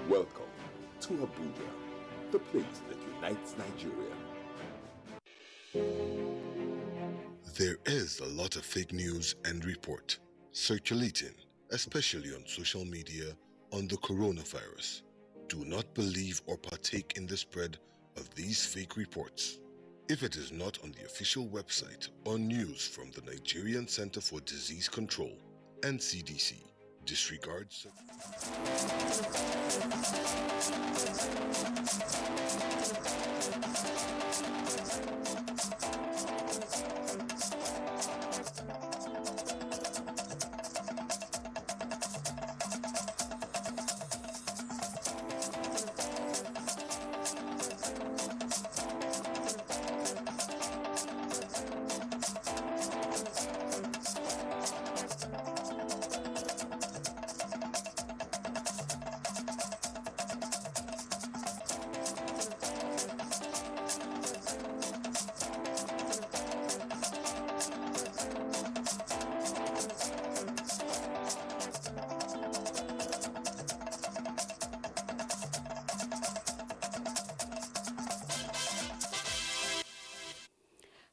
Welcome to Abuja, the place that unites Nigeria. There is a lot of fake news and report circulating, especially on social media, on the coronavirus. Do not believe or partake in the spread of these fake reports. If it is not on the official website or news from the Nigerian Center for Disease Control, NCDC, disregard such.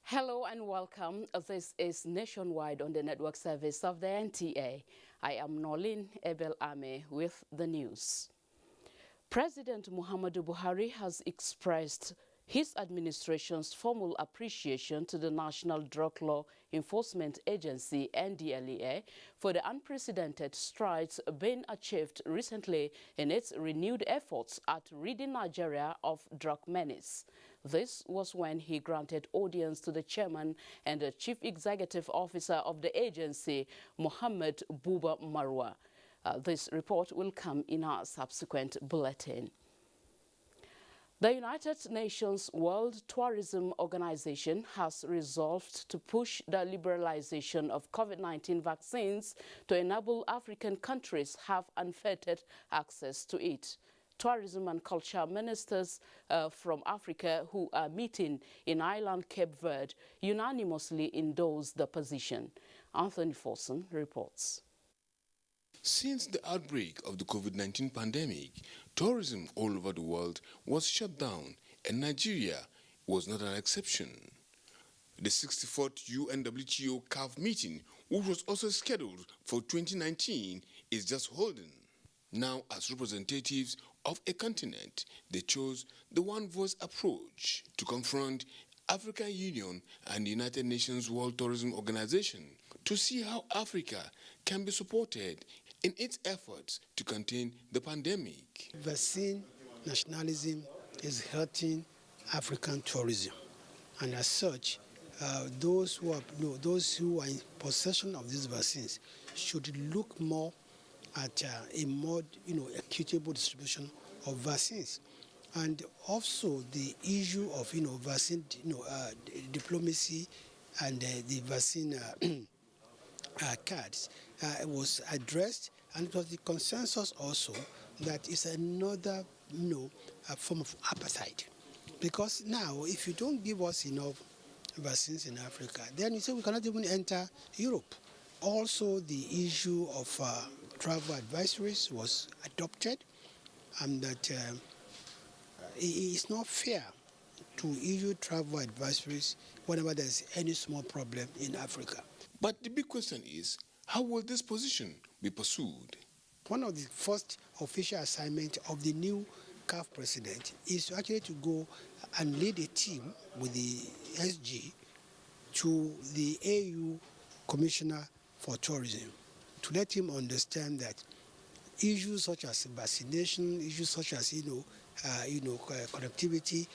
Hello and welcome. This is Nationwide on the network service of the NTA. I am Nolin Ebel Ame with the news. President Muhammadu Buhari has expressed his administration's formal appreciation to the National Drug Law Enforcement Agency, NDLEA, for the unprecedented strides being achieved recently in its renewed efforts at ridding Nigeria of drug menace. This was when he granted audience to the chairman and the chief executive officer of the agency, Mohammed Buba Marwa. This report will come in our subsequent bulletin. The United Nations World Tourism Organization has resolved to push the liberalization of COVID-19 vaccines to enable African countries have unfettered access to it. Tourism and culture ministers from Africa who are meeting in island Cape Verde unanimously endorsed the position. Anthony Forson reports. Since the outbreak of the COVID-19 pandemic, tourism all over the world was shut down, and Nigeria was not an exception. The 64th UNWTO CAF meeting, which was also scheduled for 2019, is just holding. Now, as representatives of a continent, they chose the one-voice approach to confront African Union and the United Nations World Tourism Organization to see how Africa can be supported in its efforts to contain the pandemic. Vaccine nationalism is hurting African tourism, and as such, those who are in possession of these vaccines should look more at a more equitable distribution of vaccines, and also the issue of vaccine diplomacy and the vaccine cards was addressed, and it was the consensus also that it's another a form of apartheid, because now if you don't give us enough vaccines in Africa, then you say we cannot even enter Europe. Also, the issue of travel advisories was adopted, and that it is not fair to issue travel advisories whenever there's any small problem in Africa. But the big question is, how will this position be pursued? One of the first official assignments of the new CAF president is actually to go and lead a team with the SG to the AU Commissioner for Tourism, to let him understand that issues such as vaccination, issues such as connectivity,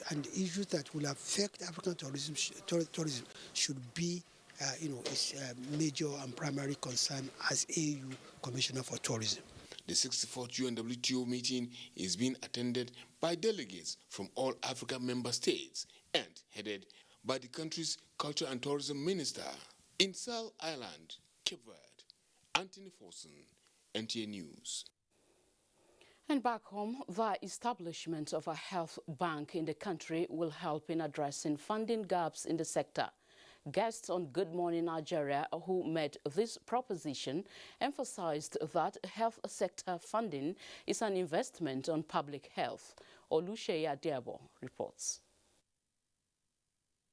and issues that will affect African tourism should be its major and primary concern as AU Commissioner for Tourism. The 64th UNWTO meeting is being attended by delegates from all African member states and headed by the country's Culture and Tourism Minister. In Sal Island, Cape Verde, Anthony Forson, NTA News. And back home, the establishment of a health bank in the country will help in addressing funding gaps in the sector. Guests on Good Morning Nigeria who made this proposition emphasized that health sector funding is an investment on public health. Oluseyi Adiabo reports.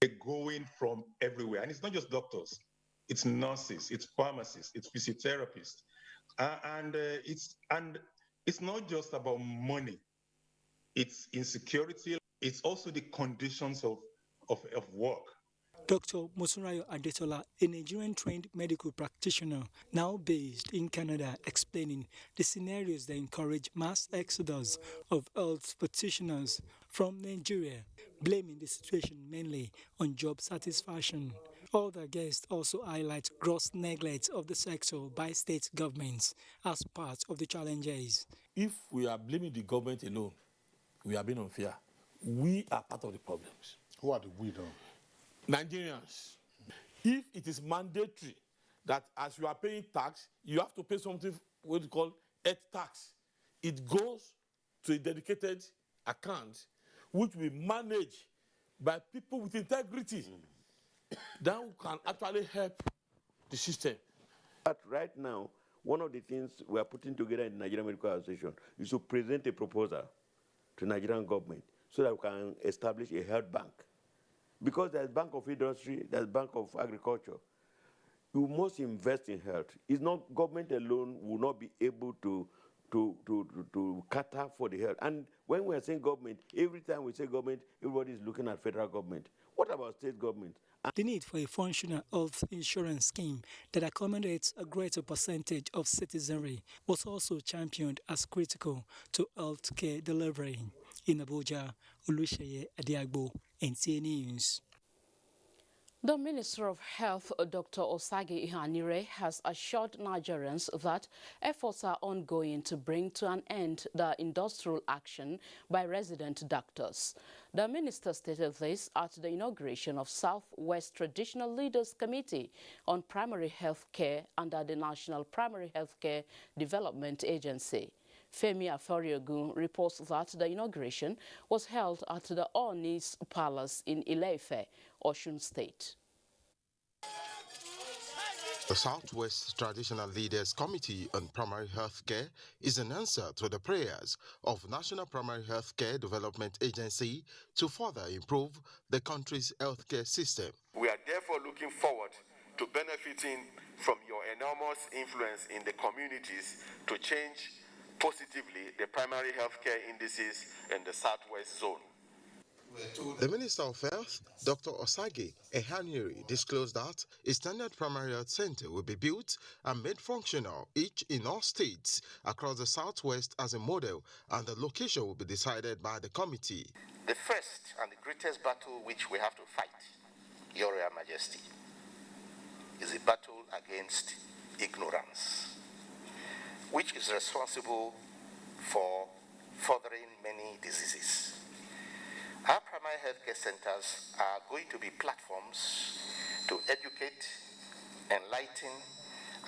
They're going from everywhere, and it's not just doctors, it's nurses, it's pharmacists, it's physiotherapists, and it's not just about money. It's insecurity. It's also the conditions of work. Dr. Mosunrayo Adetola, a Nigerian-trained medical practitioner now based in Canada, explaining the scenarios that encourage mass exodus of health practitioners from Nigeria, blaming the situation mainly on job satisfaction. Other guests also highlight gross neglect of the sector by state governments as part of the challenges. If we are blaming the government alone, we are being unfair. We are part of the problems. Who are the we though? Nigerians. If it is mandatory that as you are paying tax, you have to pay something what we call health tax. It goes to a dedicated account which we manage by people with integrity that can actually help the system. But right now, one of the things we are putting together in the Nigerian Medical Association is to present a proposal to the Nigerian government so that we can establish a health bank. Because there's Bank of Industry, there's Bank of Agriculture. You must invest in health. It's not government alone will not be able to cater for the health. And when we are saying government, every time we say government, everybody is looking at federal government. What about state government? The need for a functional health insurance scheme that accommodates a greater percentage of citizenry was also championed as critical to health care delivery. In Abuja, Oluseyi Adiabo, NTA News. The Minister of Health, Dr. Osage Ihanire, has assured Nigerians that efforts are ongoing to bring to an end the industrial action by resident doctors. The minister stated this at the inauguration of Southwest Traditional Leaders Committee on Primary Health Care under the National Primary Health Care Development Agency. Femi Aforiogun reports that the inauguration was held at the Ooni's Palace in Ile-Ife, Osun State. The Southwest Traditional Leaders Committee on Primary Health Care is an answer to the prayers of National Primary Health Care Development Agency to further improve the country's healthcare system. We are therefore looking forward to benefiting from your enormous influence in the communities to change positively the primary healthcare indices in the Southwest zone. The Minister of Health, Dr. Osage Ihanire, disclosed that a standard primary health center will be built and made functional, each in all states across the Southwest as a model, and the location will be decided by the committee. The first and the greatest battle which we have to fight, Your Royal Majesty, is a battle against ignorance, which is responsible for furthering many diseases. Our primary healthcare centers are going to be platforms to educate, enlighten,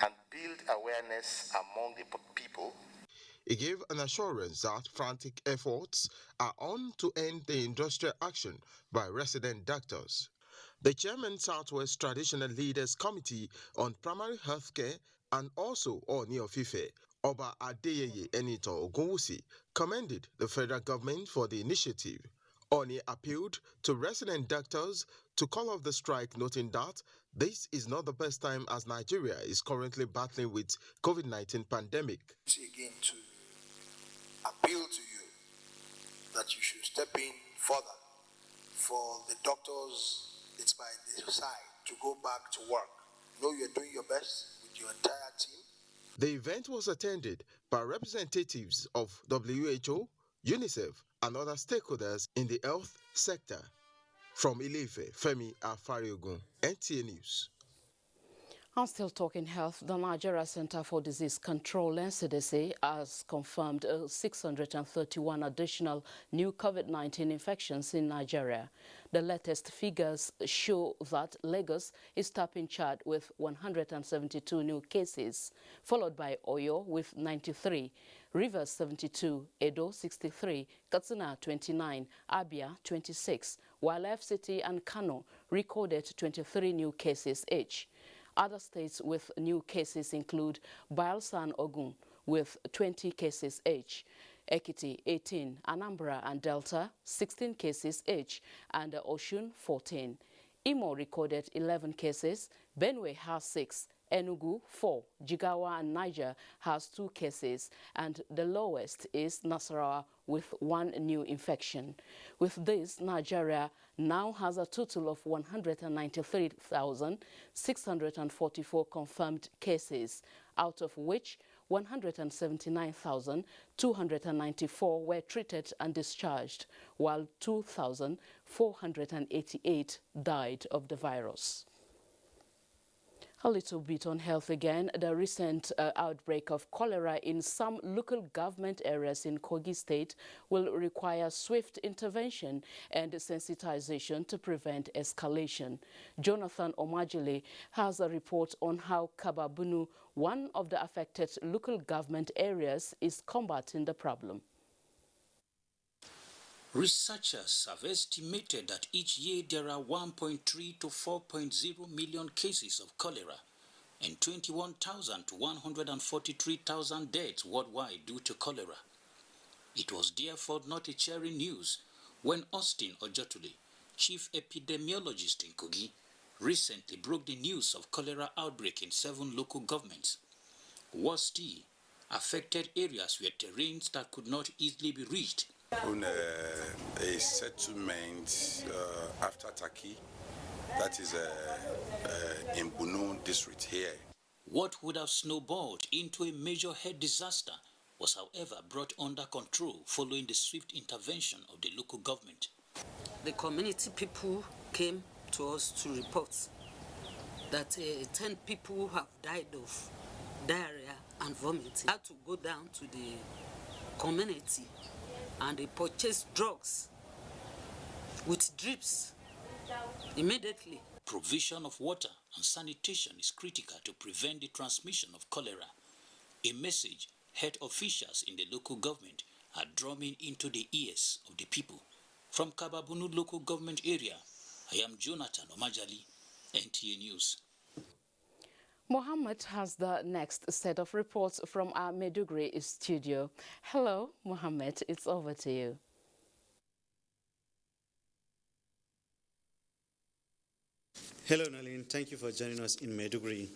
and build awareness among the people. He gave an assurance that frantic efforts are on to end the industrial action by resident doctors. The chairman, Southwest Traditional Leaders Committee on Primary Healthcare and also Ooni of Ife, Oba Adeyeye Enito Ogunwusi, commended the federal government for the initiative. Ooni appealed to resident doctors to call off the strike, noting that this is not the best time as Nigeria is currently battling with COVID-19 pandemic. Again to appeal to you that you should step in further for the doctors. It's by their side to go back to work. You know you're doing your best with your entire team. The event was attended by representatives of WHO, UNICEF, and other stakeholders in the health sector. From Ile-Ife, Femi Aforiogun, NTA News. I'm still talking health. The Nigeria Center for Disease Control (NCDC) has confirmed 631 additional new COVID-19 infections in Nigeria. The latest figures show that Lagos is topping chart with 172 new cases, followed by Oyo with 93, Rivers 72, Edo 63, Katsina 29, Abia 26, while FCT and Kano recorded 23 new cases each. Other states with new cases include Bayelsa and Ogun with 20 cases each, Ekiti 18, Anambra and Delta 16 cases each, and Osun 14. Imo recorded 11 cases, Benue has 6, Enugu 4, Jigawa and Niger has 2 cases, and the lowest is Nasarawa with 1 new infection. With this, Nigeria now has a total of 193,644 confirmed cases, out of which 179,294 were treated and discharged, while 2,488 died of the virus. A little bit on health again. The recent outbreak of cholera in some local government areas in Kogi State will require swift intervention and sensitization to prevent escalation. Jonathan Omajile has a report on how Kababunu, one of the affected local government areas, is combating the problem. Researchers have estimated that each year there are 1.3 to 4.0 million cases of cholera and 21,000 to 143,000 deaths worldwide due to cholera. It was therefore not a cheering news when Austin Ojotule, chief epidemiologist in Kogi, recently broke the news of cholera outbreak in 7 local governments. Worse still, affected areas were terrains that could not easily be reached. On a settlement after Taki, that is in Borno district here. What would have snowballed into a major head disaster was, however, brought under control following the swift intervention of the local government. The community people came to us to report that 10 people have died of diarrhea and vomiting. I had to go down to the community and they purchased drugs with drips immediately. Provision of water and sanitation is critical to prevent the transmission of cholera, a message health officials in the local government are drumming into the ears of the people. From Kababunu local government area, I am Jonathan Omajali, NTA News. Mohammed has the next set of reports from our Maiduguri studio. Hello, Mohammed, it's over to you. Hello, Nalin. Thank you for joining us in Maiduguri.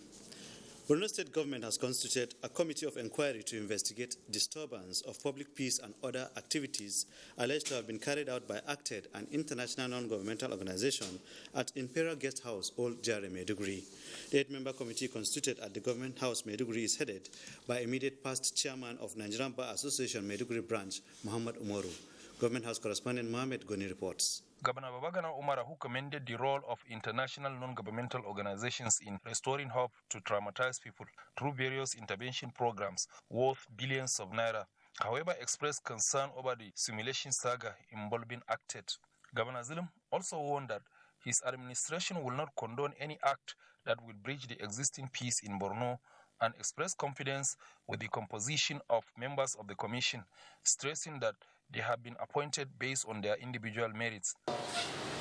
Borno State Government has constituted a committee of inquiry to investigate disturbance of public peace and other activities alleged to have been carried out by ACTED, an international non-governmental organization, at Imperial Guest House, Old Jare, Maiduguri. The 8-member committee constituted at the Government House, Maiduguri, is headed by immediate past chairman of Nigerian Bar Association, Maiduguri branch, Muhammad Umaru. Government House correspondent Mohamed Goni reports. Governor Babagana Umara, who commended the role of international non-governmental organizations in restoring hope to traumatized people through various intervention programs worth billions of naira, however, expressed concern over the simulation saga involving ACTED. Governor Zulum also warned that his administration will not condone any act that will breach the existing peace in Borno, and expressed confidence with the composition of members of the commission, stressing that they have been appointed based on their individual merits.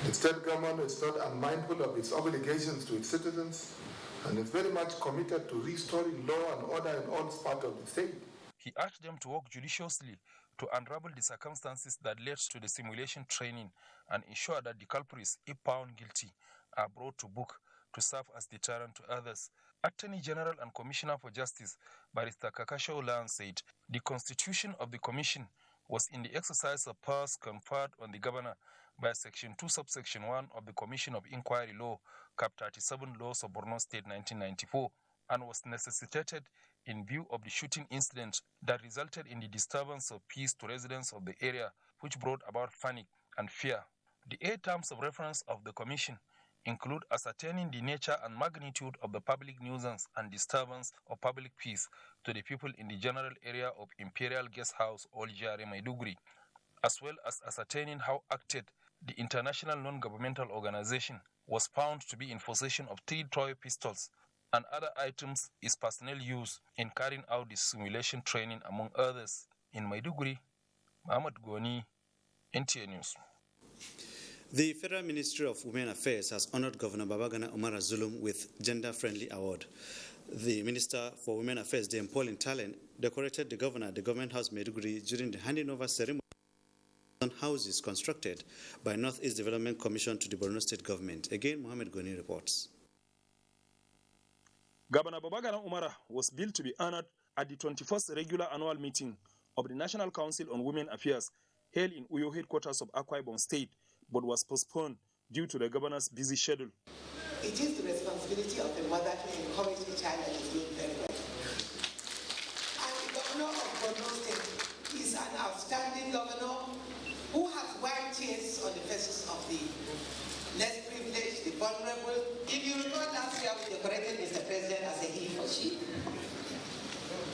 The state government is not unmindful of its obligations to its citizens and is very much committed to restoring law and order in all parts of the state. He urged them to work judiciously to unravel the circumstances that led to the simulation training and ensure that the culprits, if found guilty, are brought to book to serve as deterrent to others. Attorney General and Commissioner for Justice, Barrister Kakasho Lan, said the constitution of the commission was in the exercise of powers conferred on the governor by Section 2, Subsection 1 of the Commission of Inquiry Law, Cap 37 Laws of Borno State 1994, and was necessitated in view of the shooting incident that resulted in the disturbance of peace to residents of the area, which brought about panic and fear. The 8 terms of reference of the commission include ascertaining the nature and magnitude of the public nuisance and disturbance of public peace to the people in the general area of Imperial Guest House, Oljare, Maiduguri, as well as ascertaining how acted the international non-governmental organization was found to be in possession of 3 toy pistols and other items his personnel used in carrying out the simulation training, among others. In Maiduguri, Muhammad Goni, NTA News. The Federal Ministry of Women Affairs has honored Governor Babagana Umara Zulum with Gender Friendly Award. The Minister for Women Affairs, Dame Pauline Talent, decorated the governor at the Government House Maiduguri during the handing over ceremony on houses constructed by Northeast Development Commission to the Borno State Government. Again, Mohammed Goni reports. Governor Babagana Umara was billed to be honored at the 21st regular annual meeting of the National Council on Women Affairs held in Uyo headquarters of Akwa Ibom State, but was postponed due to the governor's busy schedule. It is the responsibility of the mother to encourage the child that is doing very well. And the governor of Borno State is an outstanding governor who has wide tears on the faces of the less privileged, the vulnerable. If you recall last year, we decorated Mr. President as a he or she.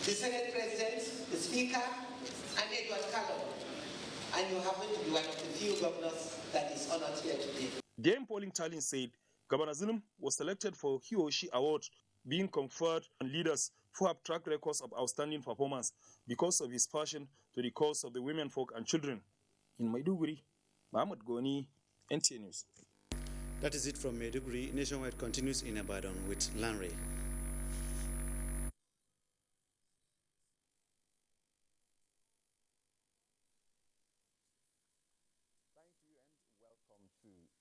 The Senate President, the Speaker, and Edward Callum. And you happen to be one of the few governors that is honored here today. Dame Pauline Talin said Governor Zulum was selected for he or she award being conferred on leaders who have track records of outstanding performance because of his passion to the cause of the women folk and children. In Maiduguri, Mohammed Goni, NTA News. That is it from Maiduguri. Nationwide continues in Ibadan with Lanre.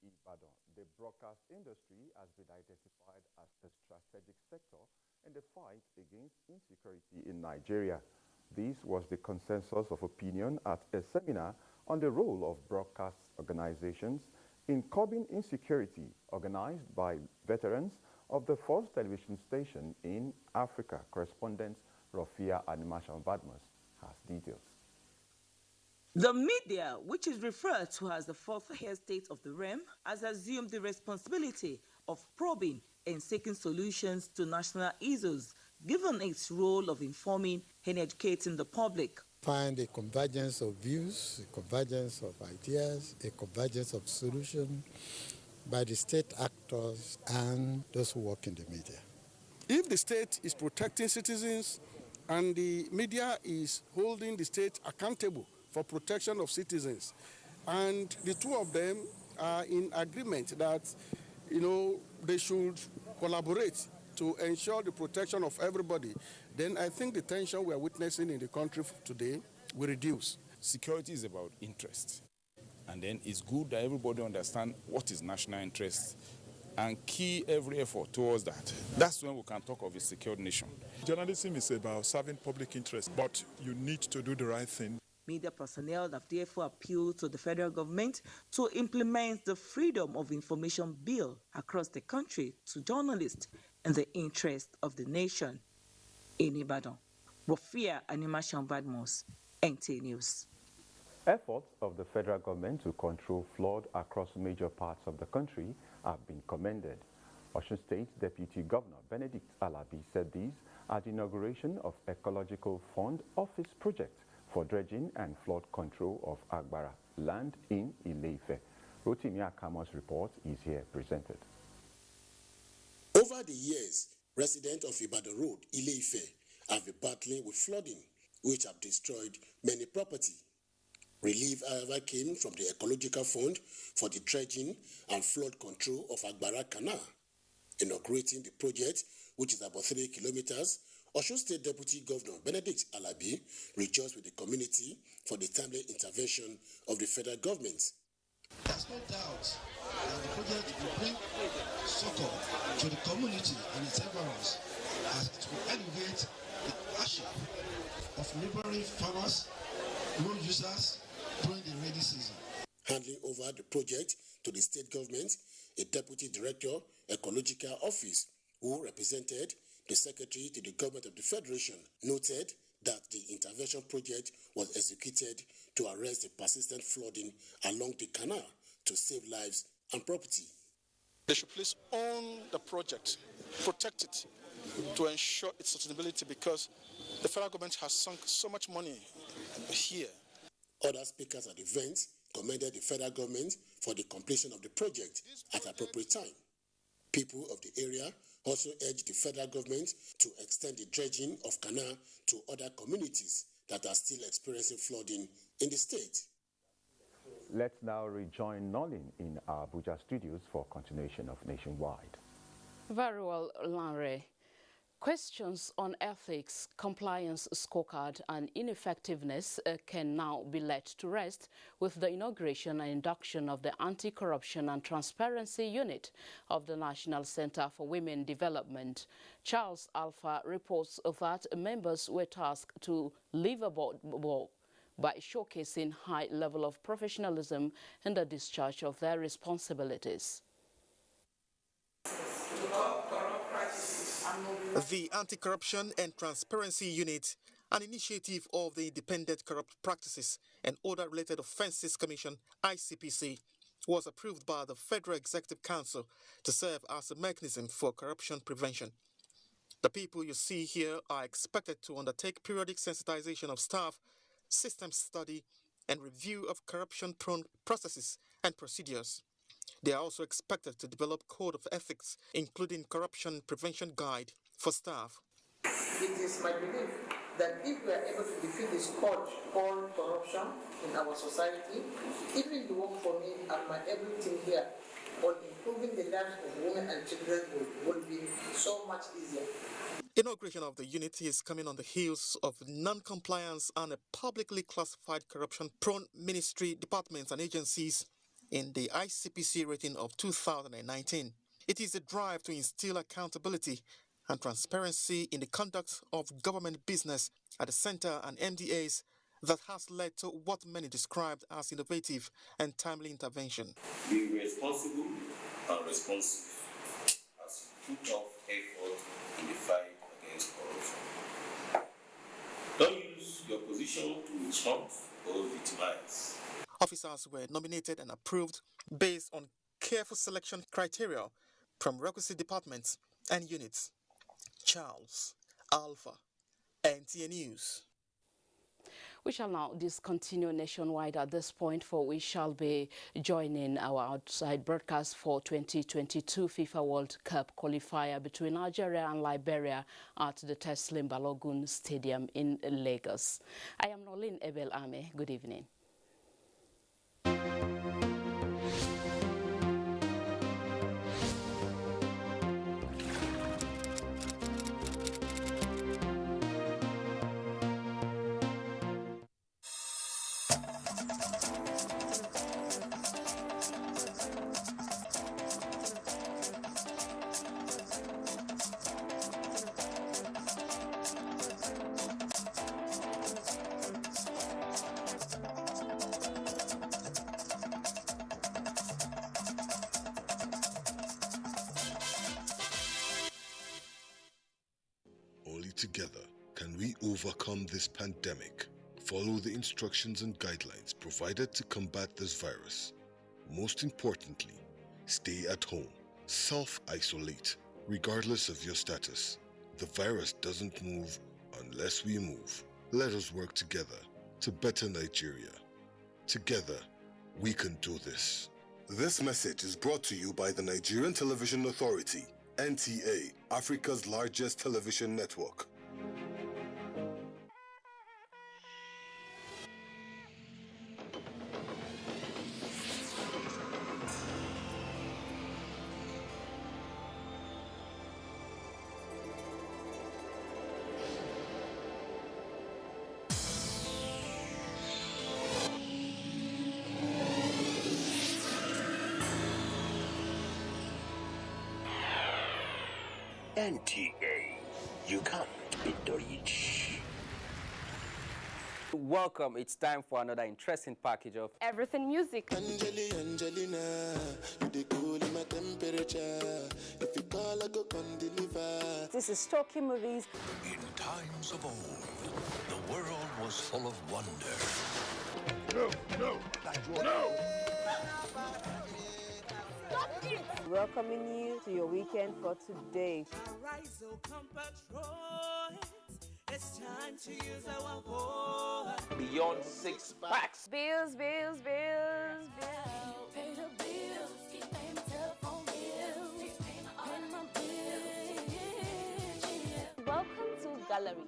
Ibadan. The broadcast industry has been identified as a strategic sector in the fight against insecurity in Nigeria. This was the consensus of opinion at a seminar on the role of broadcast organizations in curbing insecurity organized by veterans of the first television station in Africa. Correspondent Rofia Animation Badmus has details. The media, which is referred to as the fourth estate of the realm, has assumed the responsibility of probing and seeking solutions to national issues, given its role of informing and educating the public. Find a convergence of views, a convergence of ideas, a convergence of solutions by the state actors and those who work in the media. If the state is protecting citizens and the media is holding the state accountable for protection of citizens, and the two of them are in agreement that, they should collaborate to ensure the protection of everybody, then I think the tension we are witnessing in the country today will reduce. Security is about interest, and then it's good that everybody understands what is national interest and key every effort towards that. That's when we can talk of a secured nation. Journalism is about serving public interest, but you need to do the right thing. Media personnel have therefore appealed to the federal government to implement the Freedom of Information Bill across the country to journalists in the interest of the nation. In Ibadan, Rofia Animation Badmus, NTA News. Efforts of the federal government to control flood across major parts of the country have been commended. Osun State Deputy Governor Benedict Alabi said this at the inauguration of Ecological Fund Office project for dredging and flood control of Agbara land in Ile-Ife. Rotimi Akamo's report is here presented. Over the years, residents of Ibadan Road, Ile-Ife, have been battling with flooding, which have destroyed many property. Relief, however, came from the Ecological Fund for the dredging and flood control of Agbara Canal. Inaugurating the project, which is about 3 kilometers, Osun State Deputy Governor Benedict Alabi rejoiced with the community for the timely intervention of the federal government. There's no doubt that the project will bring succor to the community and its environs as it will elevate the hardship of neighboring farmers, road users during the rainy season. Handing over the project to the state government, a Deputy Director, Ecological Office, who represented the Secretary to the Government of the Federation, noted that the intervention project was executed to arrest the persistent flooding along the canal to save lives and property. They should please own the project, protect it to ensure its sustainability, because the federal government has sunk so much money here. Other speakers at the event commended the federal government for the completion of the project at appropriate time. People of the area also urged the federal government to extend the dredging of canal to other communities that are still experiencing flooding in the state. Let's now rejoin Nolin in our Abuja studios for continuation of Nationwide. Very well, Lanre. Questions on ethics, compliance scorecard and ineffectiveness can now be let to rest with the inauguration and induction of the Anti-Corruption and Transparency Unit of the National Center for Women Development. Charles Alpha reports that members were tasked to live above by showcasing high level of professionalism in the discharge of their responsibilities. The Anti-Corruption and Transparency Unit, an initiative of the Independent Corrupt Practices and Other Related Offences Commission, ICPC, was approved by the Federal Executive Council to serve as a mechanism for corruption prevention. The people you see here are expected to undertake periodic sensitization of staff, system study, and review of corruption-prone processes and procedures. They are also expected to develop code of ethics, including corruption prevention guide for staff. It is my belief that if we are able to defeat this scourge called corruption in our society, even the work for me and my everything here on improving the lives of women and children will be so much easier. Inauguration of the unit is coming on the heels of non-compliance and a publicly classified corruption-prone ministry, departments and agencies in the ICPC rating of 2019. It is a drive to instill accountability and transparency in the conduct of government business at the center and MDAs that has led to what many described as innovative and timely intervention. Be responsible and responsive as you put up effort in the fight against corruption. Don't use your position to hunt or victimize. Officers were nominated and approved based on careful selection criteria from requisite departments and units. Charles Alpha, NTA News. We shall now discontinue Nationwide at this point, for we shall be joining our outside broadcast for 2022 FIFA World Cup qualifier between Nigeria and Liberia at the Teslim Balogun Stadium in Lagos. I am Nolin Ebel-Ame. Good evening. Only together can we overcome this pandemic. Follow the instructions and guidelines provided to combat this virus. Most importantly, stay at home. Self-isolate, regardless of your status. The virus doesn't move unless we move. Let us work together to better Nigeria. Together, we can do this. This message is brought to you by the Nigerian Television Authority, NTA, Africa's largest television network. NTA, you can't beat the rich. Welcome, it's time for another interesting package of everything music. Angelina, you dey cool in my temperature. If you call, I go come deliver. This is Stocky Movies. In times of old, the world was full of wonder. No! Welcoming you to your weekend for today. Arise, O compatriots. It's time to use our voice. Beyond 6 packs. Bills, bills, bills, bills. Pay the bills. Keep paying my telephone bills. Keep paying my bills. Welcome to Gallery.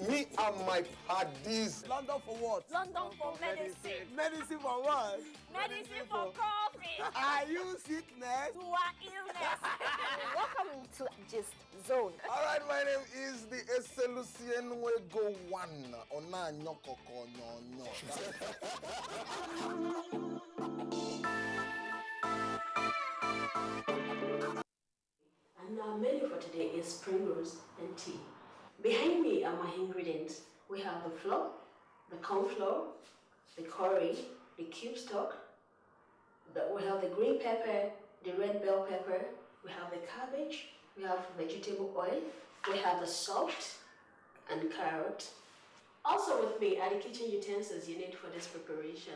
Me and my paddies. London for what? London for medicine. Medicine for what? Medicine for coffee. Are you sickness? To our illness. Welcome to Gist Zone. All right, my name is the Eselucien Wego One. Ona nyokoko nyonyo. And our menu for today is spring rolls and tea. Behind me are my ingredients. We have the flour, the corn flour, the curry, the cube stock. We have the green pepper, the red bell pepper. We have the cabbage. We have vegetable oil. We have the salt and carrot. Also with me are the kitchen utensils you need for this preparation.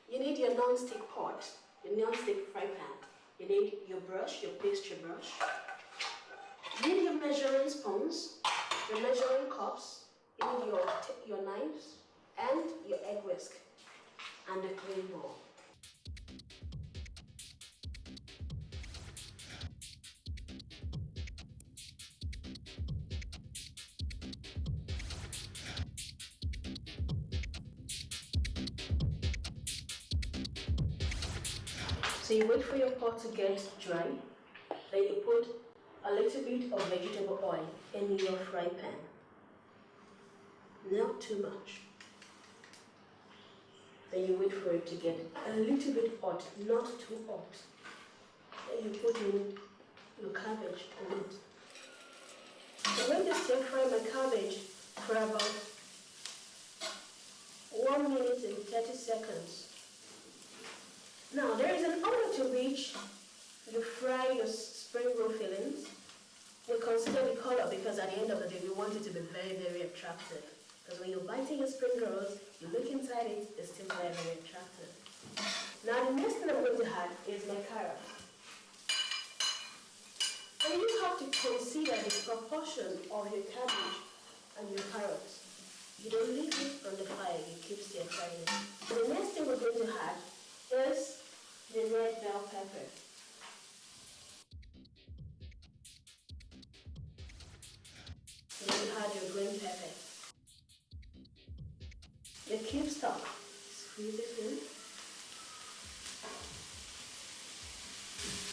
You need your non-stick pot, your non-stick fry pan. You need your brush, your pastry brush. You need your measuring spoons, your measuring cups. You need your knives and your egg whisk and a clean bowl. So you wait for your pot to get dry, then you put a little bit of vegetable oil in your fry pan. Not too much. Then you wait for it to get a little bit hot, not too hot. Then you put in your cabbage on it. I'm going to stir fry my cabbage for about 1 minute and 30 seconds. Now, there is an order to which you fry your spring roll fillings. We consider the color because at the end of the day, we want it to be very, very attractive. Because when you're biting your spring rolls, you look inside it, it's still very, very attractive. Now, the next thing I'm going to add is my carrot. And you have to consider the proportion of your cabbage and your carrots. You don't leave it on the fire, you keep stir frying it. The next thing we're going to add is the red bell pepper. Then you add your green pepper. The cube stock, squeeze it in.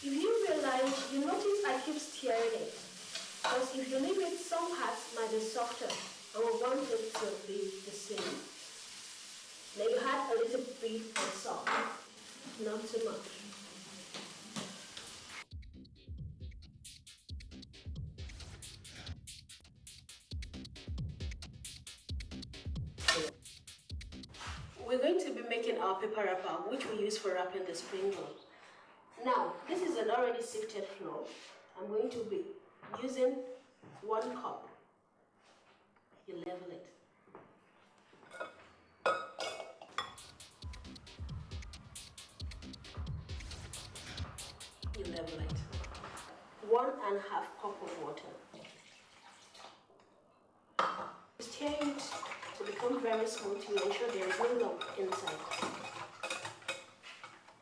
If you realize, you notice I keep stirring it. Because if you leave it, some parts might be softer. And we want it to be the same. Then you add a little bit of salt. Not too much. We're going to be making our paper wrapper, which we use for wrapping the spring rolls. Now, this is an already sifted flour. I'm going to be using 1 cup. You level it. You level it. 1.5 cup of water. Stir it to become very smooth to ensure there is no lump inside.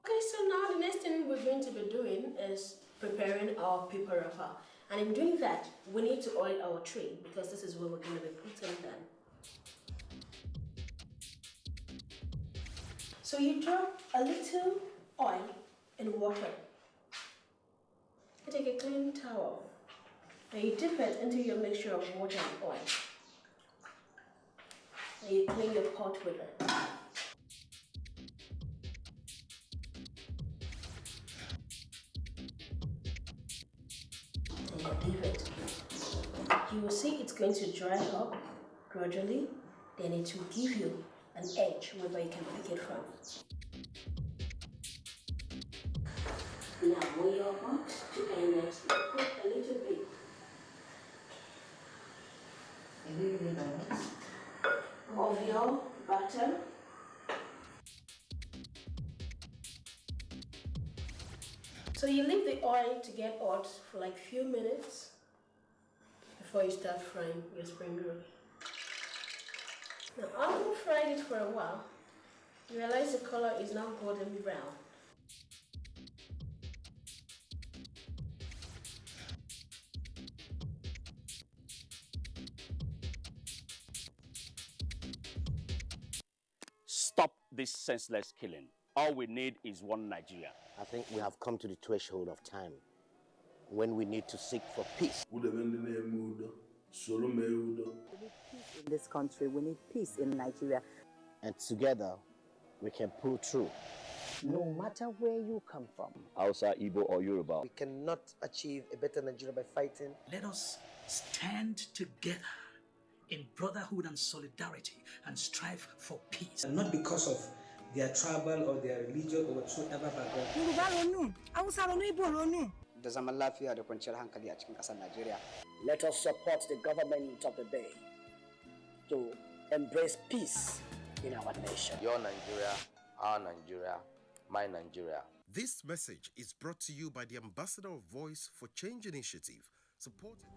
Okay, so now the next thing we're going to be doing is preparing our paper wrapper. And in doing that, we need to oil our tray because this is where we're going to be putting them. So you drop a little oil in water. You take a clean towel and you dip it into your mixture of water and oil. And you clean your pot with it. And you leave it. You will see it's going to dry up gradually, then it will give you an edge whereby you can pick it from. Now, when you're about to end it, put a little bit of your butter butter. So you leave the oil to get hot for like few minutes before you start frying your spring roll. Now after you fried it for a while, you realize the color is now golden brown. Stop this senseless killing. All we need is one Nigeria. I think we have come to the threshold of time when we need to seek for peace. We need peace in this country. We need peace in Nigeria. And together, we can pull through. No matter where you come from. Hausa, Igbo, or Yoruba. We cannot achieve a better Nigeria by fighting. Let us stand together in brotherhood and solidarity and strive for peace. And not because of their tribal or their religion or whatsoever background. Da zaman lafiya da kwanciyar hankali a cikin ƙasar Najeriya. Let us support the government of the day to embrace peace in our nation. Your Nigeria, our Nigeria, my Nigeria. This message is brought to you by the Ambassador of Voice for Change Initiative, supported.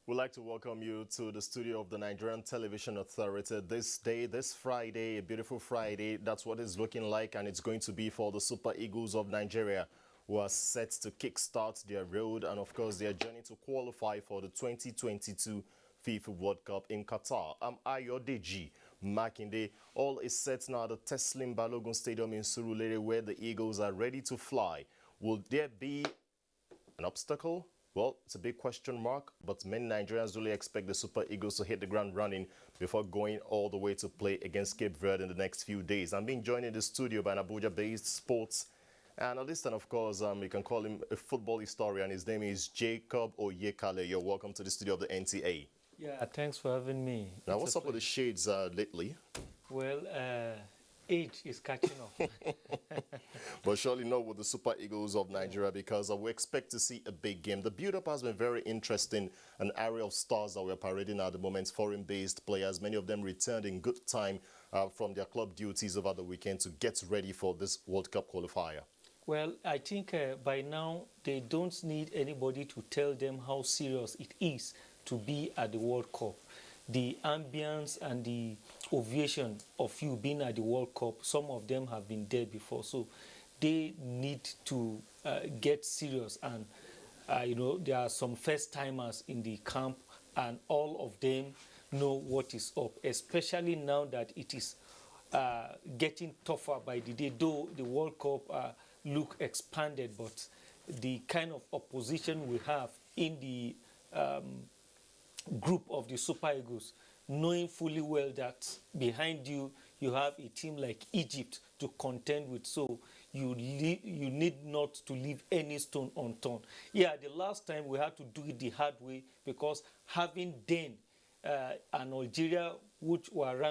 We'd like to welcome you to the studio of the Nigerian Television Authority this day, this Friday, a beautiful Friday. That's what it's looking like, and it's going to be for the Super Eagles of Nigeria, who are set to kickstart their road and, of course, their journey to qualify for the 2022 FIFA World Cup in Qatar. I'm Ayodeji Makinde. All is set now at the Teslim Balogun Stadium in Surulere, where the Eagles are ready to fly. Will there be an obstacle? Well, it's a big question mark, but many Nigerians really expect the Super Eagles to hit the ground running before going all the way to play against Cape Verde in the next few days. I'm being joined in the studio by an Abuja-based sports analyst, and of course, you can call him a football historian. His name is Jacob Oyekale. You're welcome to the studio of the NTA. Yeah, thanks for having me. Now, what's up with the shades lately? Well, age is catching up. But surely not with the Super Eagles of Nigeria, because we expect to see a big game. The build-up has been very interesting. An array of stars that we're parading at the moment, foreign-based players. Many of them returned in good time from their club duties over the weekend to get ready for this World Cup qualifier. Well, I think by now they don't need anybody to tell them how serious it is to be at the World Cup. The ambience and the ovation of you being at the World Cup, some of them have been there before, so they need to get serious. And you know, there are some first-timers in the camp, and all of them know what is up, especially now that it is getting tougher by the day. Though the World Cup look expanded, but the kind of opposition we have in the group of the Super Eagles, knowing fully well that behind you, you have a team like Egypt to contend with, so you need not to leave any stone unturned. Yeah, the last time we had to do it the hard way, because having then an Algeria which were ranked